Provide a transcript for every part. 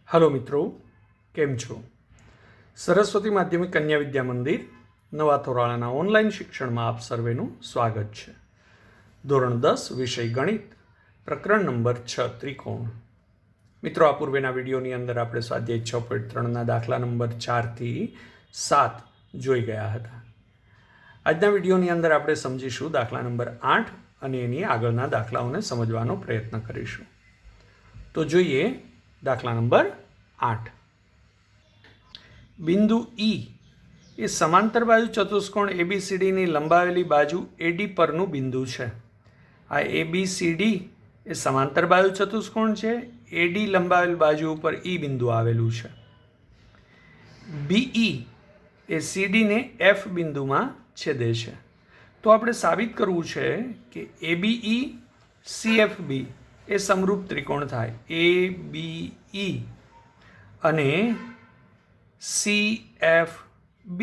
Hello मित्रों, केम छो? सरस्वती माध्यमिक कन्या विद्या मंदिर नवा थोराळाना ऑनलाइन शिक्षण में आप सर्वेनु स्वागत है। धोरण 10 विषय गणित प्रकरण नंबर 6 त्रिकोण। मित्रों, आ पूर्वेना विडियोनी अंदर आपणे स्वाध्याय 6.3 दाखला नंबर 4 થી 7 જોઈ ગયા હતા। આજના વિડીયોની અંદર આપણે સમજીશું દાખલા નંબર 8 અને એની આગળના દાખલાઓને સમજવાનો પ્રયત્ન કરીશું। તો જોઈએ દાખલા નંબર 8। બિંદુ E એ સમાંતર બાજુ ચતુષ્કોણ ABCDની લંબાવેલી બાજુ AD પરનું બિંદુ છે। આ ABCD એ સમાંતર બાજુ ચતુષ્કોણ છે। AD લંબાવેલ બાજુ ઉપર E બિંદુ આવેલું છે। BE એ CD ને F બિંદુમાં છેદે છે। તો આપણે સાબિત કરવું છે કે ABE CFB એ સમરૂપ ત્રિકોણ થાય। ABE અને CFB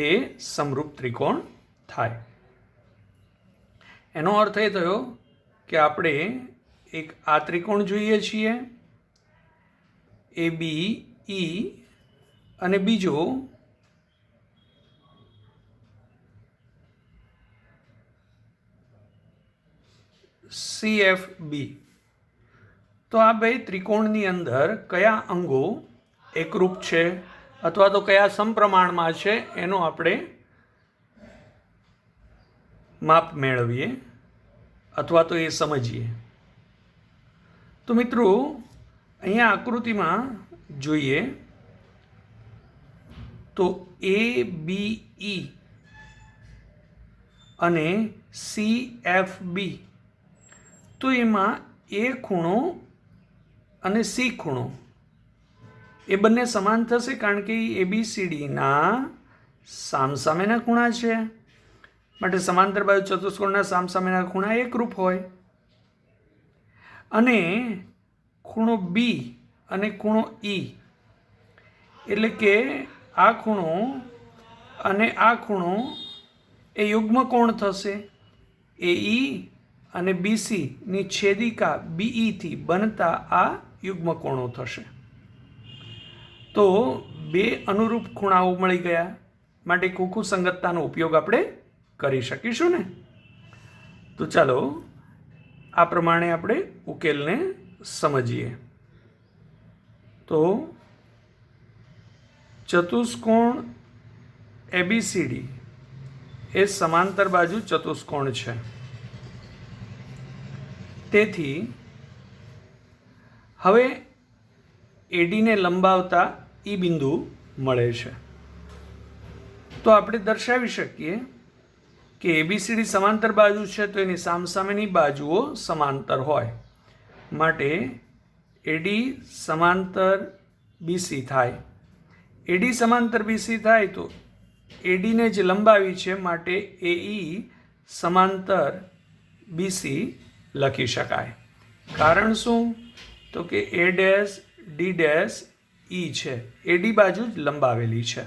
એ સમરૂપ ત્રિકોણ થાય। એનો અર્થ એ થયો કે આપણે એક આ ત્રિકોણ જોઈએ છીએ ABE અને બીજો CFB। તો આ બે ત્રિકોણની અંદર કયા અંગો એકરૂપ છે અથવા તો કયા સમપ્રમાણમાં છે એનો આપણે માપ મેળવીએ અથવા તો એ સમજીએ। તો મિત્રો, અહીંયા આકૃતિમાં જોઈએ તો ABE અને CFB, તો એમાં A ખૂણો અને C ખૂણો એ બંને સમાન થશે, કારણ કે ABCDના સામસામેના ખૂણા છે, માટે સમાંતર બાજુ ચતુષ્કોણના સામસામેના ખૂણા એકરૂપ હોય। અને ખૂણો B અને ખૂણો E એટલે કે આ ખૂણો અને આ ખૂણો એ યુગ્મ કોણ થશે। AE અને BC ની છેદિકા BE થી બનતા આ યુગ્મ કોણો થશે। તો બે અનુરૂપ ખૂણાઓ મળી ગયા, માટે કુકુ સંગતતાનો ઉપયોગ આપણે કરી શકીશું ને। તો ચાલો આ પ્રમાણે આપણે ઉકેલને સમજીએ। તો ચતુષ્કોણ ABCD એ સમાંતર બાજુ ચતુષ્કોણ છે। તેથી હવે AD ને લંબાવતા E બિંદુ મળે છે। તો આપણે દર્શાવી શકીએ કે ABCD સમાંતર બાજુ છે, તો એની સામસામેની બાજુઓ સમાંતર હોય, માટે AD સમાંતર BC થાય। AD સમાંતર BC થાય તો AD ને જે લંબાવી છે, માટે AE સમાંતર BC લખી શકાય। કારણ શું? તો કે A', D' છે, AD બાજુ જ લંબાવેલી છે,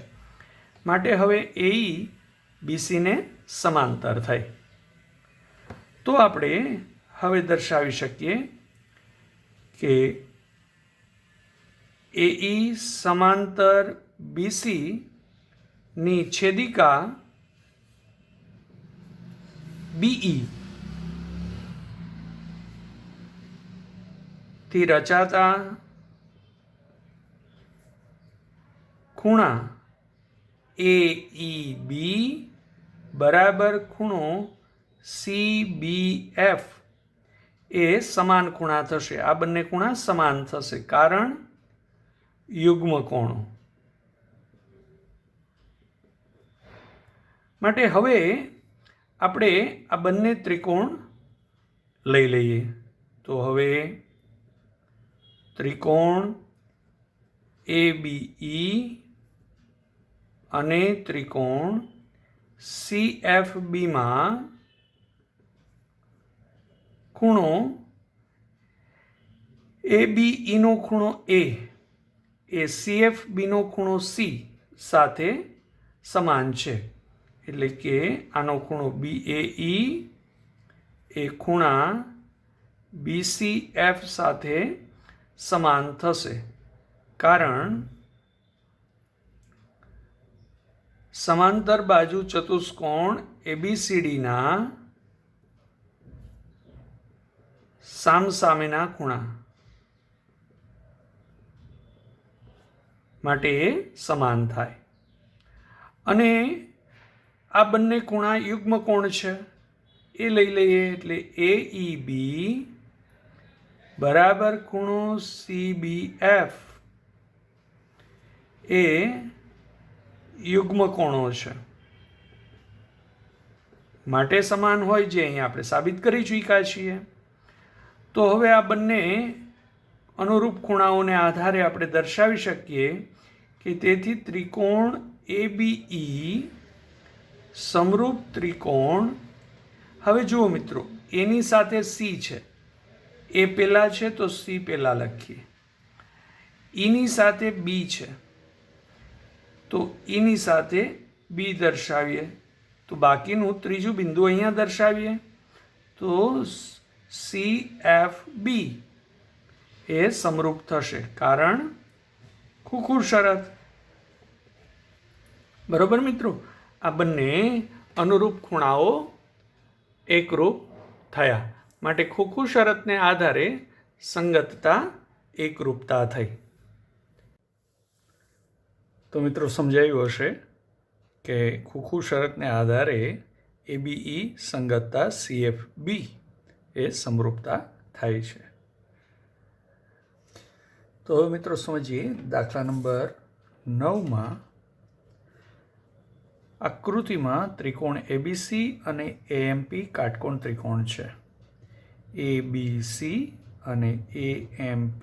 માટે હવે AE BC ને સમાંતર થઈ। તો આપણે હવે દર્શાવી શકીએ કે AE સમાંતર BC ની છેદિકા BE થી રચાતા ખૂણા AEB બરાબર ખૂણો CBF એ સમાન ખૂણા થશે। આ બંને ખૂણા સમાન થશે, કારણ યુગ્મ કોણો। માટે હવે આપણે આ બંને ત્રિકોણ લઈ લઈએ। તો હવે ત્રિકોણ ABE અને ત્રિકોણ CFB માં ખૂણો ABE નો ખૂણો A એ CFB નો ખૂણો C સાથે સમાન છે। એટલે કે આનો ખૂણો BAE એ ખૂણા BCF સાથે સમાન થશે। કારણ સમાંતર બાજુ ચતુષ્કોણ ABCDના સામસામેના ખૂણા માટે એ સમાન થાય. અને આ બંને ખૂણા યુગ્મ કોણ છે એ લઈ લઈએ. એટલે AEB બરાબર ખૂણો CBF એ યુગ્મ કોણો છે, માટે સમાન હોય, જે અહીં આપણે સાબિત કરી ચૂક્યા છીએ. તો હવે આ બંને અનુરૂપ ખૂણાઓને આધારે આપણે દર્શાવી શકીએ કે તેથી ત્રિકોણ ABE સમરૂપ ત્રિકોણ. હવે જુઓ મિત્રો, એની સાથે C છે, એ પહેલાં છે તો C પહેલાં લખીએ. ઈની સાથે B છે તો ઈની સાથે B દર્શાવીએ. તો બાકીનું ત્રીજું બિંદુ અહીંયા દર્શાવીએ. તો CFB એ સમરૂપ થશે, કારણ ખુખુર શરત. બરોબર મિત્રો, આ બંને અનુરૂપ ખૂણાઓ એકરૂપ થયા, માટે ખુખુર શરતને આધારે સંગતતા એકરૂપતા થઈ. તો મિત્રો સમજાયું હશે કે ખુખુર શરતને આધારે ABE સંગતતા CFB એ સમરૂપતા થાય છે. તો હવે મિત્રો સમજીએ દાખલા નંબર 9માં આકૃતિમાં ત્રિકોણ ABC અને AMP કાટકોણ ત્રિકોણ છે. ABC અને AMP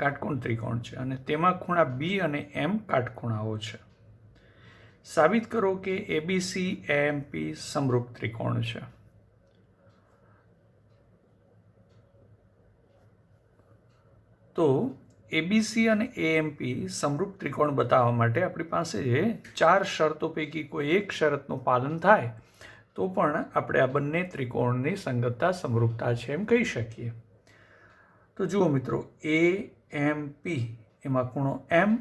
કાટકોણ ત્રિકોણ છે અને તેમાં ખૂણા B અને M કાટખૂણાઓ છે. સાબિત કરો કે ABC AMP સમરૂપ ત્રિકોણ છે. તો ABC અને AMP સમરૂપ ત્રિકોણ બતાવવા માટે આપણી પાસે 4 શરતો પૈકી કોઈ એક શરતનું પાલન થાય તો પણ આપણે આ બંને ત્રિકોણની સંગતતા સમરૂપતા છે એમ કહી શકીએ. તો જુઓ મિત્રો, AMP એમાં ખૂણો M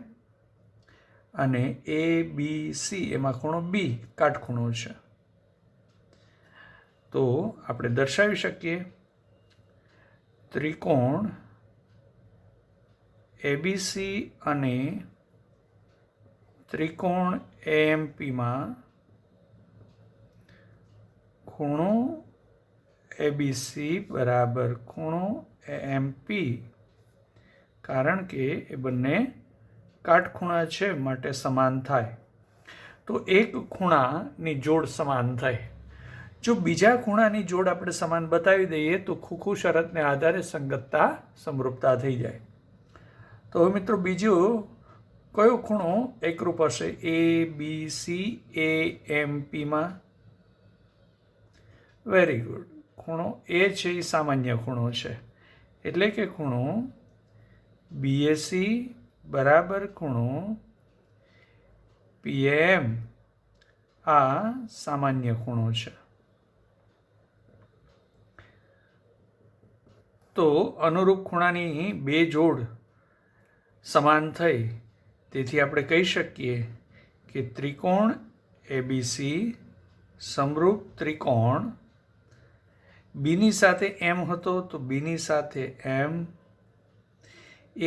અને ABC એમાં ખૂણો B કાટખૂણો છે. તો આપણે દર્શાવી શકીએ ત્રિકોણ ABC અને ત્રિકોણ AMPમાં ખૂણો ABC બરાબર ખૂણો AMP, કારણ કે એ બંને કાટખૂણા છે માટે સમાન થાય. તો એક ખૂણાની જોડ સમાન થાય. જો બીજા ખૂણાની જોડ આપણે સમાન બતાવી દઈએ તો ખુખુર શરતને આધારે સંગતતા સમરૂપતા થઈ જાય. તો હવે મિત્રો બીજો કયો ખૂણો એકરૂપ હશે ABC AMPમાં? વેરી ગુડ, ખૂણો એ છે એ સામાન્ય ખૂણો છે, એટલે કે ખૂણો BAC બરાબર ખૂણો PAM આ સામાન્ય ખૂણો છે. તો અનુરૂપ ખૂણાની બે જોડ સમાન થઈ, તેથી આપણે કહી શકીએ કે ત્રિકોણ ABC સમરૂપ ત્રિકોણ. બીની સાથે M હતો તો બીની સાથે M,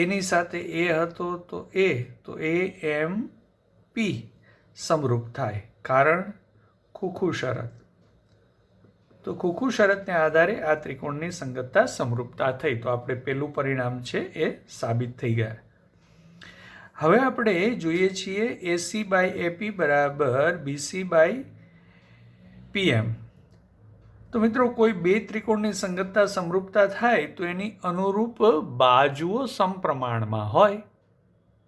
એની સાથે A હતો તો AMP સમરૂપ થાય, કારણ ખુખુર શરત. તો ખુખુર શરતને આધારે આ ત્રિકોણની સંગતતા સમરૂપતા થઈ. તો આપણે પહેલું પરિણામ છે એ સાબિત થઈ ગયા. હવે આપણે જોઈએ છીએ AC બાય AP બરાબર BC બાય PM. તો મિત્રો, કોઈ બે ત્રિકોણની સંગતતા સમરૂપતા થાય તો એની અનુરૂપ બાજુઓ સમપ્રમાણમાં હોય.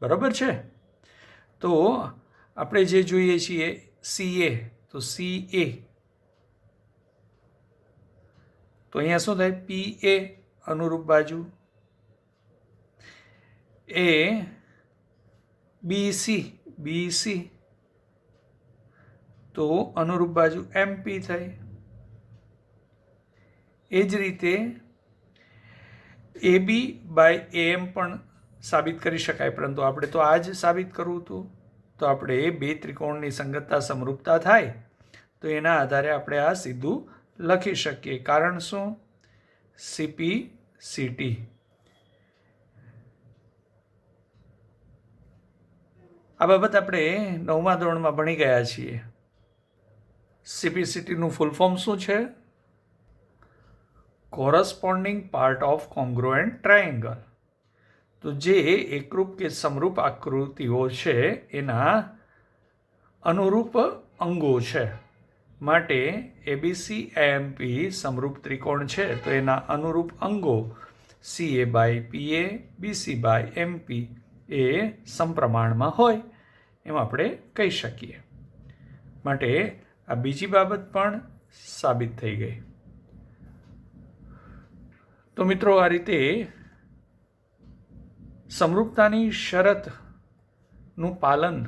બરાબર છે? તો આપણે જે જોઈએ છીએ CA, તો CA તો અહીંયા શું થાય? PA અનુરૂપ બાજુ, એ BC તો અનુરૂપ બાજુ MP થઈ. એ જ રીતે AB બાય AM પણ સાબિત કરી શકાય, પરંતુ આપણે તો આ જ સાબિત કરવું હતું. તો આપણે બે ત્રિકોણની સંગતતા સમરૂપતા થાય તો એના આધારે આપણે આ સીધું લખી શકીએ. કારણ શું? CP CT. આ બાબત આપણે 9મા ધોરણમાં ભણી ગયા છીએ. CP/CT નું ફૂલ ફોર્મ શું છે? Corresponding part of congruent triangle. તો જે એકરૂપ કે સમરૂપ આકૃતિઓ છે એના અનુરૂપ અંગો છે. માટે ABC-AMP સમરૂપ ત્રિકોણ છે તો એના અનુરૂપ અંગો CA/PA, BC/MP એ સમપ્રમાણમાં હોય એમ આપણે કહી શકીએ. માટે આ બીજી બાબત પણ સાબિત થઈ ગઈ. તો મિત્રો, આ રીતે સમરૂપતાની શરતનું પાલન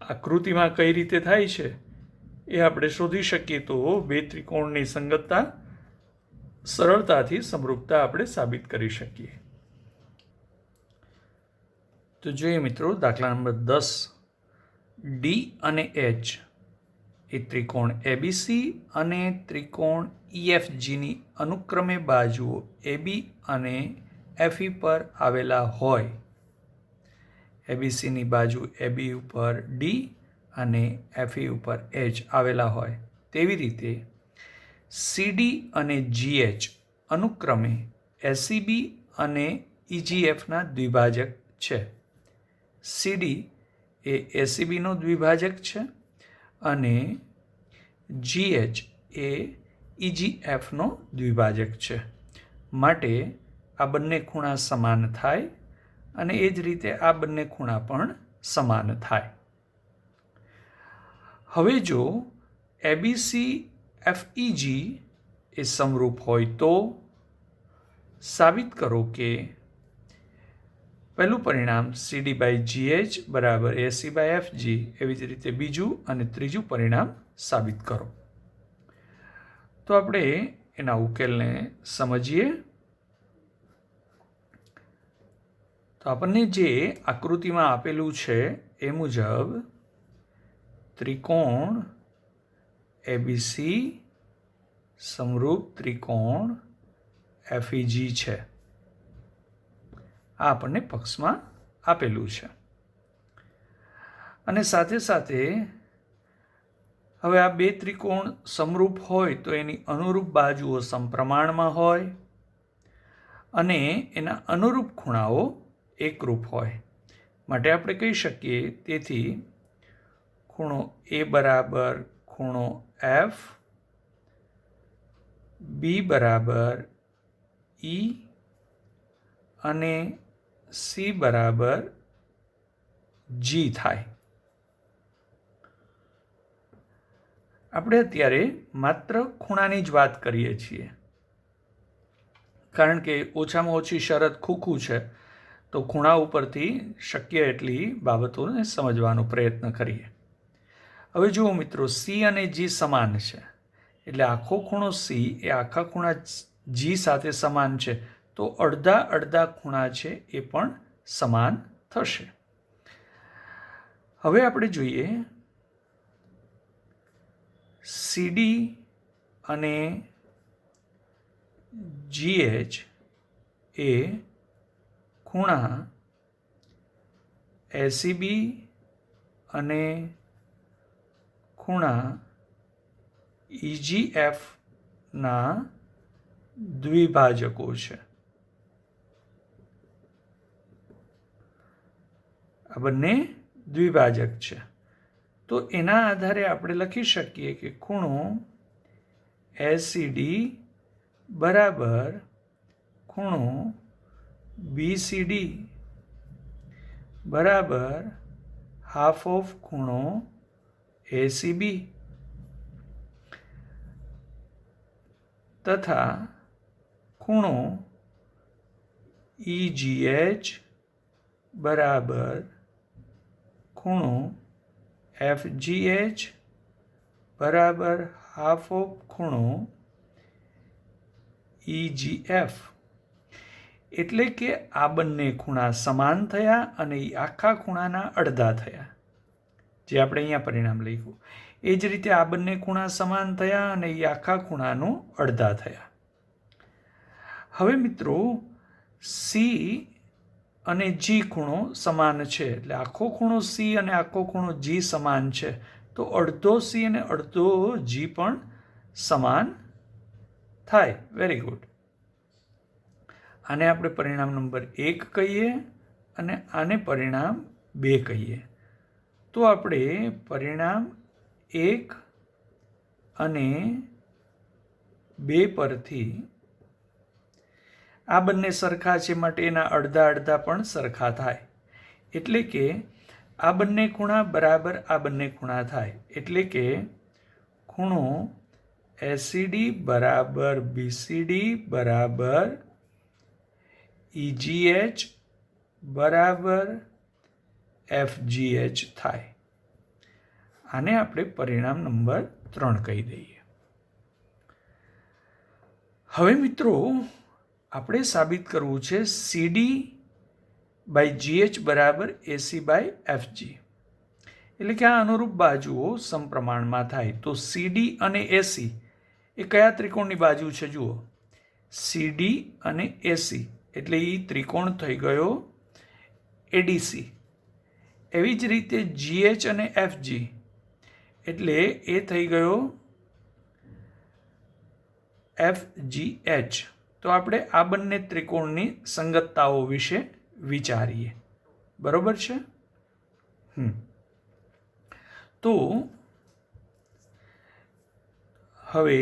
આકૃતિમાં કઈ રીતે થાય છે એ આપણે શોધી શકીએ તો બે ત્રિકોણની સંગતતા સરળતાથી સમરૂપતા આપણે સાબિત કરી શકીએ. તો જોઈએ મિત્રો, દાખલા નંબર 10. D અને H એ ત્રિકોણ ABC અને ત્રિકોણ EFGની અનુક્રમે બાજુઓ AB અને FE પર આવેલા હોય. ABCની બાજુ AB ઉપર D અને FE ઉપર H આવેલા હોય. તેવી રીતે CD અને GH અનુક્રમે SEB અને EGFના દ્વિભાજક છે. CD એ SEBનો દ્વિભાજક છે અને GH એ EGFનો દ્વિભાજક છે. માટે આ બંને ખૂણા સમાન થાય અને એ જ રીતે આ બંને ખૂણા પણ સમાન થાય. હવે જો ABC-FEG એ સમરૂપ હોય તો સાબિત કરો કે પહેલું પરિણામ CD/GH બરાબર AC/FG, એવી જ રીતે બીજું અને ત્રીજું પરિણામ સાબિત કરો. તો આપણે એના ઉકેલને સમજીએ. તો આપણને જે આકૃતિમાં આપેલું છે એ મુજબ ત્રિકોણ ABC સમરૂપ ત્રિકોણ FEG છે. આ આપણને પક્ષમાં આપેલું છે. અને સાથે સાથે હવે આ બે ત્રિકોણ સમરૂપ હોય તો એની અનુરૂપ બાજુઓ સમપ્રમાણમાં હોય અને એના અનુરૂપ ખૂણાઓ એકરૂપ હોય. માટે આપણે કહી શકીએ, તેથી ખૂણો A બરાબર ખૂણો F, B બરાબર E અને C બરાબર G થાય. આપણે અત્યારે માત્ર ખૂણાની જ વાત કરીએ છીએ, કારણ કે ઓછામાં ઓછી શરત ખૂખું છે. તો ખૂણા ઉપરથી શક્ય એટલી બાબતોને સમજવાનો પ્રયત્ન કરીએ. હવે જુઓ મિત્રો, C અને G સમાન છે એટલે આખો ખૂણો C એ આખા ખૂણા G સાથે સમાન છે. તો અડધા અડધા ખૂણા છે એ પણ સમાન થશે. હવે આપણે જોઈએ CD અને GH એ ખૂણા SEB અને ખૂણા EGFના દ્વિભાજકો છે. આ બંને દ્વિભાજક છે. તો એના આધારે આપણે લખી શકીએ કે ખૂણો SCD બરાબર ખૂણો BCD બરાબર હાફ ઓફ ખૂણો ACB તથા ખૂણો EGH બરાબર ખૂણો FGH બરાબર હાફ ઓફ ખૂણો EGF. એટલે કે આ બંને ખૂણા સમાન થયા અને એ આખા ખૂણાના અડધા થયા, જે આપણે અહીંયા પરિણામ લખ્યું. એ જ રીતે આ બંને ખૂણા સમાન થયા અને એ આખા ખૂણાનું અડધા થયા. હવે મિત્રો સી અને જી ખૂણો સમાન છે, એટલે આખો ખૂણો સી અને આખો ખૂણો જી સમાન છે, તો અડધો સી અને અડધો જી પણ સમાન થાય. Very good. આને આપણે પરિણામ નંબર 1 કહીએ અને આને પરિણામ 2 કહીએ. તો આપણે પરિણામ 1 અને 2 પરથી આ બંને સરખા છે માટે એના અડધા અડધા પણ સરખા થાય, એટલે કે આ બંને ખૂણા બરાબર આ બંને ખૂણા થાય, એટલે કે ખૂણો એસીડી બરાબર બીસીડી બરાબર EGH બરાબર FGH થાય. આને આપણે પરિણામ નંબર 3 કહી દઈએ. હવે મિત્રો આપણે સાબિત કરવું છે CD બાય GH બરાબર AC બાય FG, એટલે કે આ અનુરૂપ બાજુઓ સમપ્રમાણમાં થાય. તો CD અને AC એ કયા ત્રિકોણની બાજુ છે? જુઓ, CD અને AC એટલે એ ત્રિકોણ થઈ ગયો ADC. એવી જ રીતે GH અને FG એટલે એ થઈ ગયો FGH. તો આપણે આ બંને ત્રિકોણની સંગતતાઓ વિશે વિચારીએ. બરોબર છે? તો હવે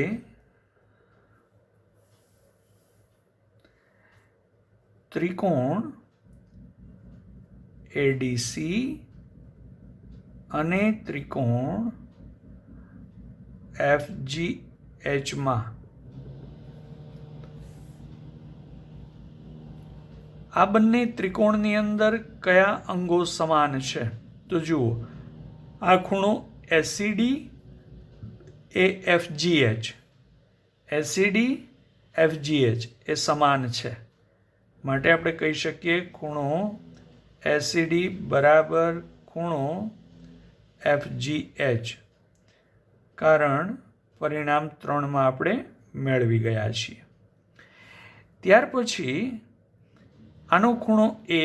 ત્રિકોણ ADC અને ત્રિકોણ FGH માં આ બંને ત્રિકોણની અંદર કયા અંગો સમાન છે? તો જુઓ, આ ખૂણો SCD એ FGH, SCD FGH એ સમાન છે માટે આપણે કહી શકીએ ખૂણો SCD બરાબર ખૂણો FGH. કારણ પરિણામ 3માં આપણે મેળવી ગયા છીએ. ત્યાર પછી આનો ખૂણો A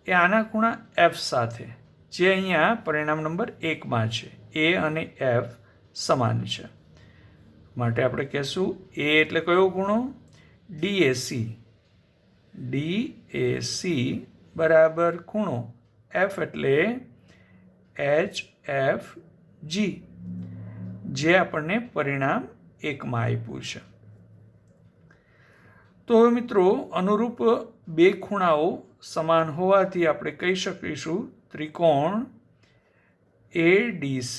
એ આના ખૂણા F સાથે, જે અહીંયા પરિણામ નંબર 1માં છે, A અને F સમાન છે માટે આપણે કહેશું A એટલે કયો ખૂણો? DAC. DAC બરાબર ખૂણો F એટલે HFG, જે આપણને પરિણામ 1માં આપ્યું છે. તો હવે મિત્રો અનુરૂપ બે ખૂણાઓ સમાન હોવાથી આપણે કહી શકીશું ત્રિકોણ ADC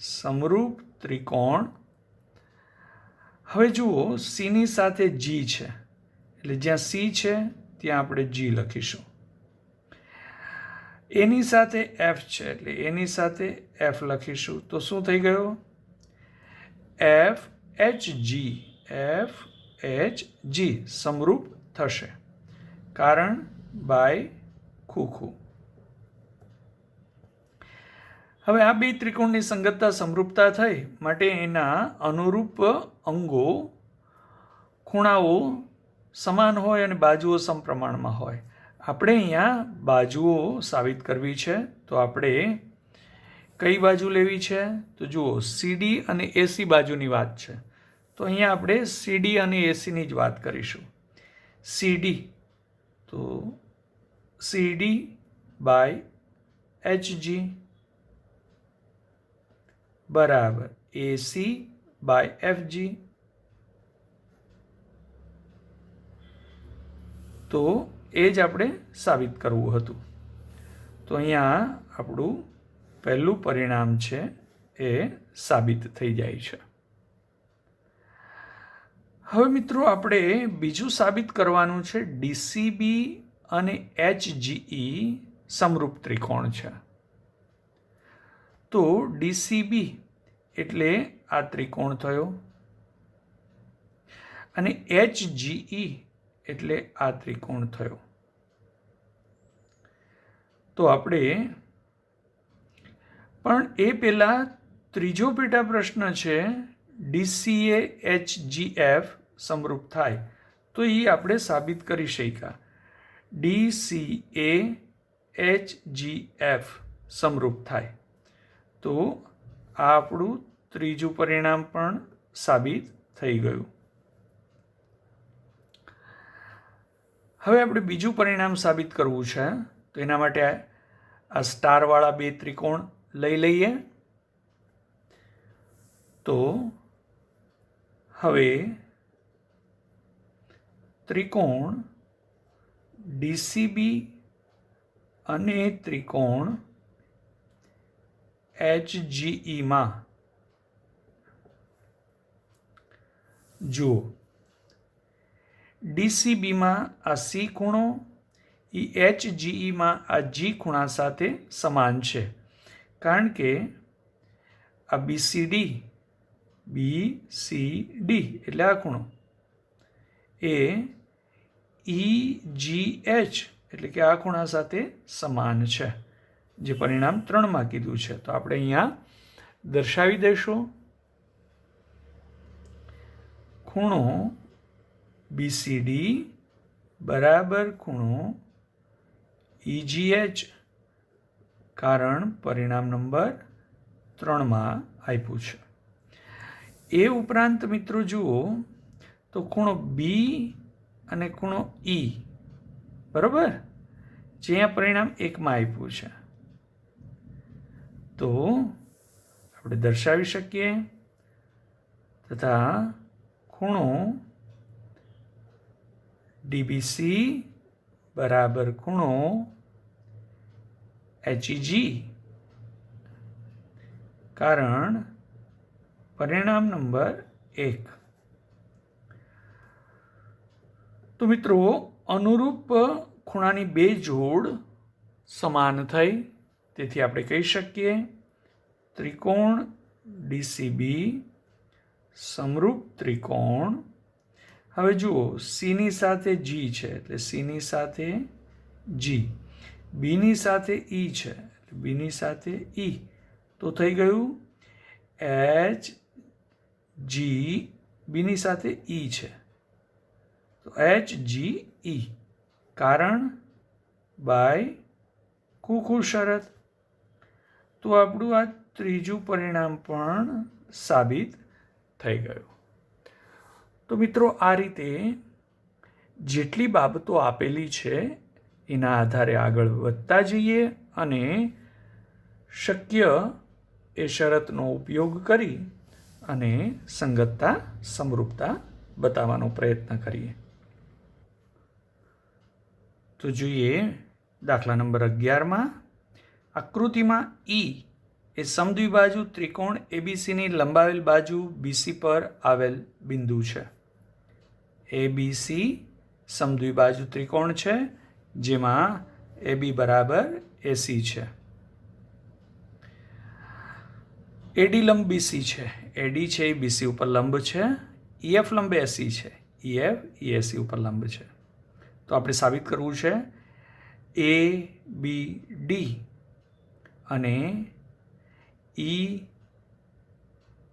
સમરૂપ ત્રિકોણ. હવે જુઓ, C ની સાથે G છે, એટલે જ્યાં C છે ત્યાં આપણે G લખીશું. A ની સાથે F છે એટલે A ની સાથે F લખીશું. તો શું થઈ ગયો? FHG સમરૂપ થશે, કારણ બાય ખૂખું. હવે આ બે ત્રિકોણની સંગતતા સમરૂપતા થઈ માટે એના અનુરૂપ અંગો ખૂણાઓ સમાન હોય અને બાજુઓ સમપ્રમાણમાં હોય. આપણે અહીંયા બાજુઓ સાબિત કરવી છે, તો આપણે કઈ બાજુ લેવી છે? તો જુઓ, CD અને AC બાજુની વાત છે, તો અહીંયા આપણે CD અને AC ની જ વાત કરીશું. CD તો CD બાય HG બરાબર AC બાય FG. તો એ જ આપણે સાબિત કરવું હતું. તો અહીંયા આપણું પહેલું પરિણામ છે એ સાબિત થઈ જાય છે. હવે મિત્રો આપણે બીજું સાબિત કરવાનું છે DCB અને HGE સમરૂપ ત્રિકોણ છે. તો DCB એટલે આ ત્રિકોણ થયો અને HGE એટલે આ ત્રિકોણ થયો. તો આપણે પણ એ પહેલાં ત્રીજો પેટા પ્રશ્ન છે DCA HGF સમરૂપ થાય, તો એ આપણે સાબિત કરી શક્યા. DCA HGF સમરૂપ થાય, તો આ આપણું ત્રીજું પરિણામ પણ સાબિત થઈ ગયું. હવે આપણે બીજું પરિણામ સાબિત કરવું છે, તો એના માટે આ સ્ટારવાળા બે ત્રિકોણ લઈ લઈએ. તો હવે ત્રિકોણ DCB અને ત્રિકોણ HGE માં જુઓ, DCBમાં આ C ખૂણો એ HGEમાં આ G ખૂણા સાથે સમાન છે, કારણ કે આ BCD એટલે આ ખૂણો એ EGH એટલે કે આ ખૂણા સાથે સમાન છે, જે પરિણામ 3માં કીધું છે. તો આપણે અહીંયા દર્શાવી દઈશું. ખૂણો BCD બરાબર ખૂણો EGH, કારણ પરિણામ નંબર 3માં આપ્યું છે. એ ઉપરાંત મિત્રો જુઓ તો ખૂણો B અને ખૂણો E, બરાબર, જે પરિણામ 1માં આપ્યું છે, તો આપણે દર્શાવી શકીએ. તથા ખૂણો DBC બરાબર ખૂણો HEG, કારણ પરિણામ નંબર 1. તો મિત્રો અનુરૂપ ખૂણાની બે જોડ સમાન થઈ, તેથી આપણે કહી શકીએ ત્રિકોણ DCB સમરૂપ ત્રિકોણ. હવે જુઓ, Cની સાથે G છે એટલે Cની સાથે G, Bની સાથે E છે એટલે Bની સાથે E, તો થઈ ગયું HG. Bની સાથે E છે તો HGE, કારણ બાય કુકુ શરત. તો આપણું આ ત્રીજું પરિણામ પણ સાબિત થઈ ગયું. તો મિત્રો આ રીતે જેટલી બાબતો આપેલી છે એના આધારે આગળ વધતા જઈએ અને શક્ય એ શરતનો ઉપયોગ કરી અને સંગતતા સમરૂપતા બતાવવાનો પ્રયત્ન કરીએ. તો જોઈએ દાખલા નંબર 11માં આકૃતિમાં E એ સમદ્વિબાજુ ત્રિકોણ ABCની લંબાવેલ બાજુ BC પર આવેલ બિંદુ છે. ABC સમદ્વિબાજુ ત્રિકોણ છે, જેમાં AB બરાબર AC છે. AD લંબ BC છે, AD છે એ BC ઉપર લંબ છે. EF લંબ AC છે, EF EAC ઉપર લંબ છે. તો આપણે સાબિત કરવું છે ABD અને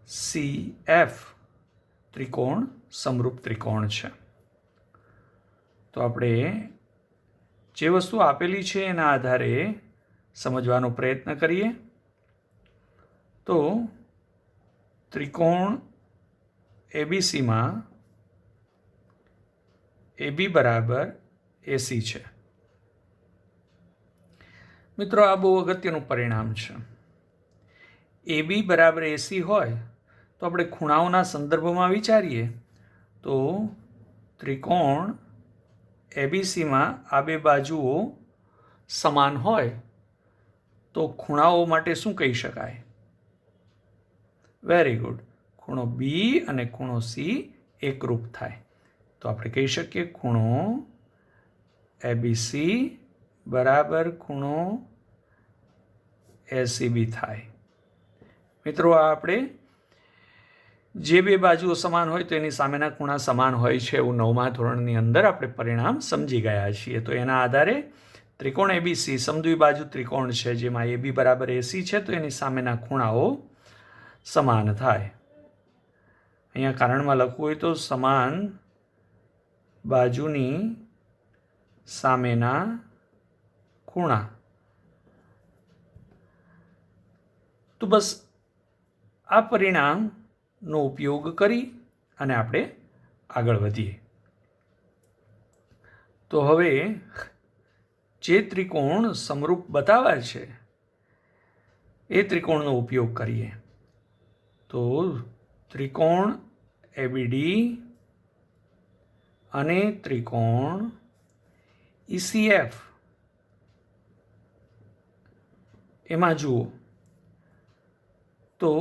ECF ત્રિકોણ સમરૂપ ત્રિકોણ છે. તો આપણે જે વસ્તુ આપેલી છે એના આધારે સમજવાનો પ્રયત્ન કરીએ. તો ત્રિકોણ ABCમાં AB બરાબર AC છે. મિત્રો આ બહુ અગત્યનું પરિણામ છે. AB બરાબર AC હોય તો આપણે ખૂણાઓના સંદર્ભમાં વિચારીએ તો ત્રિકોણ ABCમાં આ બે બાજુઓ સમાન હોય તો ખૂણાઓ માટે શું કહી શકાય? વેરી ગુડ, ખૂણો B અને ખૂણો C એકરૂપ થાય. તો આપણે કહી શકીએ ખૂણો ABC બરાબર ખૂણો ACB થાય. મિત્રો આ આપણે જે બે બાજુઓ સમાન હોય તો એની સામેના ખૂણા સમાન હોય છે એવું 9મા ધોરણની અંદર આપણે પરિણામ સમજી ગયા છીએ. તો એના આધારે ત્રિકોણ એબીસી સમદ્વિબાજુ ત્રિકોણ છે, જેમાં AB બરાબર AC છે, તો એની સામેના ખૂણાઓ સમાન થાય. અહીંયા કારણમાં લખવું હોય તો સમાન બાજુની સામેના ખૂણા. તો બસ આ પરિણામનો ઉપયોગ કરી અને આપણે આગળ વધીએ. તો હવે જે ત્રિકોણ સમરૂપ બતાવ્યા છે એ ત્રિકોણનો ઉપયોગ કરીએ. તો ત્રિકોણ એબીડી અને ત્રિકોણ ECF એમાં જુઓ તો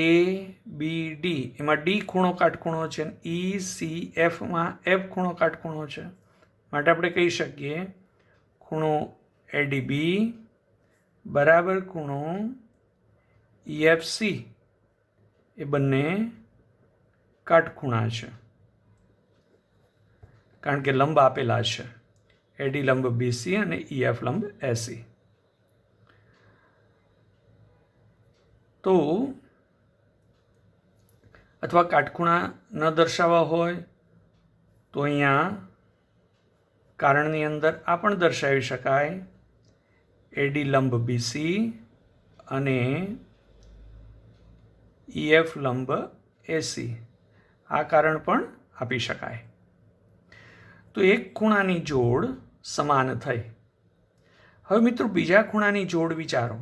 ABD એમાં D ખૂણો કાટખૂણો છે, ECFમાં F ખૂણો કાટખૂણો છે. માટે આપણે કહી શકીએ ખૂણો ADB બરાબર ખૂણો EFC એ બંને કાટખૂણા છે, કારણ કે લંબ આપેલા છે. AD લંબ BC અને EF લંબ AC. તો અથવા કાટખૂણા ન દર્શાવવા હોય તો અહીંયા કારણની અંદર આ પણ દર્શાવી શકાય, AD લંબ BC અને EF લંબ AC. આ કારણ પણ આપી શકાય. તો એક ખૂણાની જોડ સમાન થઈ. હવે મિત્રો બીજા ખૂણાની જોડ વિચારો.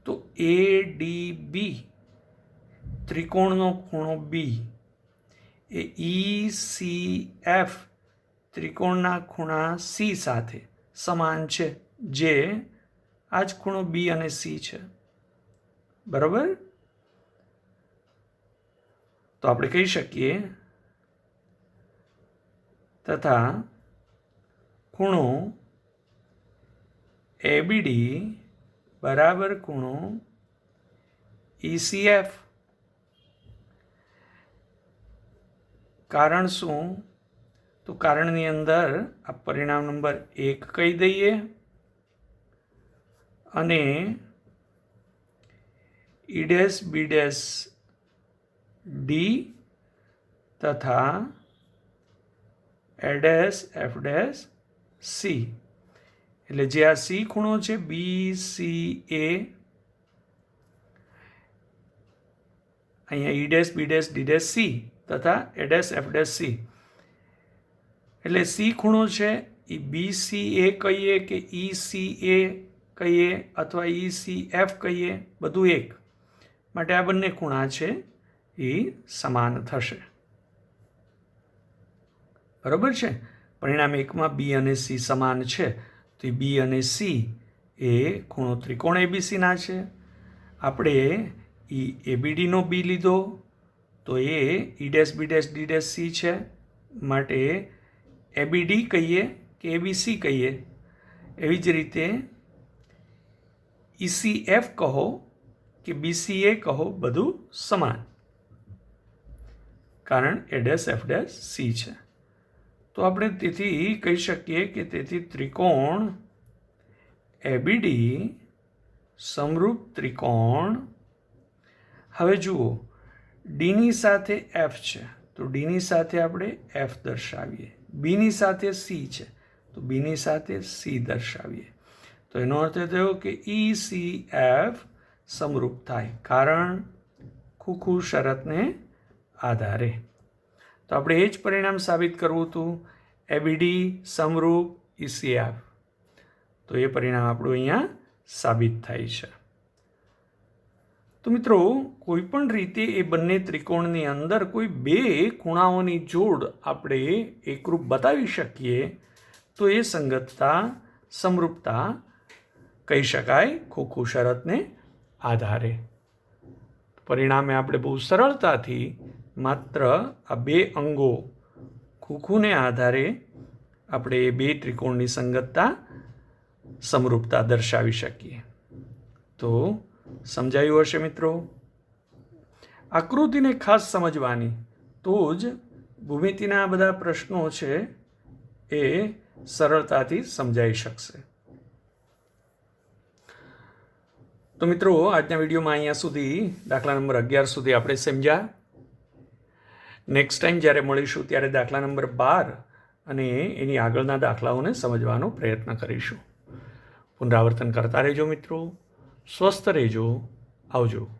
તો ADB ત્રિકોણનો ખૂણો B એ ECF ત્રિકોણના ખૂણા C સાથે સમાન છે, જે આ જ ખૂણો B અને C છે. બરાબર? તો આપણે કહી શકીએ તથા ખૂણો ABD બરાબર ખૂણો ECF. કારણ શું? તો કારણની અંદર આ પરિણામ નંબર 1 કહી દઈએ અને E'B'D તથા A'F'C. એટલે જે આ C ખૂણો છે BCA, અહીંયા E'B'D'C તથા A'F'C. એટલે C ખૂણો છે એ BCA કહીએ કે ECA કહીએ અથવા ECF કહીએ, બધું એક. માટે આ બંને ખૂણા છે એ સમાન થશે. બરાબર છે? પરિણામ 1માં B અને C સમાન છે, તો B અને C એ ખૂણો ત્રિકોણ એબીસીના છે. આપણે ABDનો B લીધો તો એ E'B'D'C છે. માટે ABD કહીએ કે ABC કહીએ, એવી જ રીતે ECF કહો કે BCA કહો, બધું સમાન, કારણ A'F'C છે. તો આપણે તેથી કહી શકીએ કે તેથી ત્રિકોણ ABD સમરૂપ ત્રિકોણ. હવે જુઓ, ડીની સાથે F છે તો ડીની સાથે આપણે F દર્શાવીએ, બીની સાથે C છે તો બીની સાથે C દર્શાવીએ. તો એનો અર્થ એ થયો કે ECF સમરૂપ થાય, કારણ ખુખુ શરતને આધારે. તો આપણે એ જ પરિણામ સાબિત કરવું હતું, ABD સમરૂપ ECF. તો એ પરિણામ આપણું અહીંયા સાબિત થાય છે. તો મિત્રો, કોઈ પણ રીતે એ બંને ત્રિકોણની અંદર કોઈ બે ખૂણાઓની જોડ આપણે એકરૂપ બતાવી શકીએ તો એ સંગતતા, સમરૂપતા કહી શકાય ખોખુ શરતને આધારે. પરિણામે આપણે બહુ સરળતાથી માત્ર આ બે અંગો ખોખુને આધારે આપણે એ બે ત્રિકોણની સંગતતા, સમરૂપતા દર્શાવી શકીએ. તો સમજાયું હશે મિત્રો. આકૃતિને ખાસ સમજવાની તો જ ભૂમિતિના આ બધા પ્રશ્નો છે એ સરળતાથી સમજાઈ શકશે. તો મિત્રો, આજના વિડીયોમાં અહીંયા સુધી દાખલા નંબર 11 સુધી આપણે સમજ્યા. નેક્સ્ટ ટાઈમ જ્યારે મળીશું ત્યારે દાખલા નંબર 12 અને એની આગળના દાખલાઓને સમજવાનો પ્રયત્ન કરીશું. પુનરાવર્તન કરતા રહેજો મિત્રો. સ્વસ્થ રહેજો. આવજો.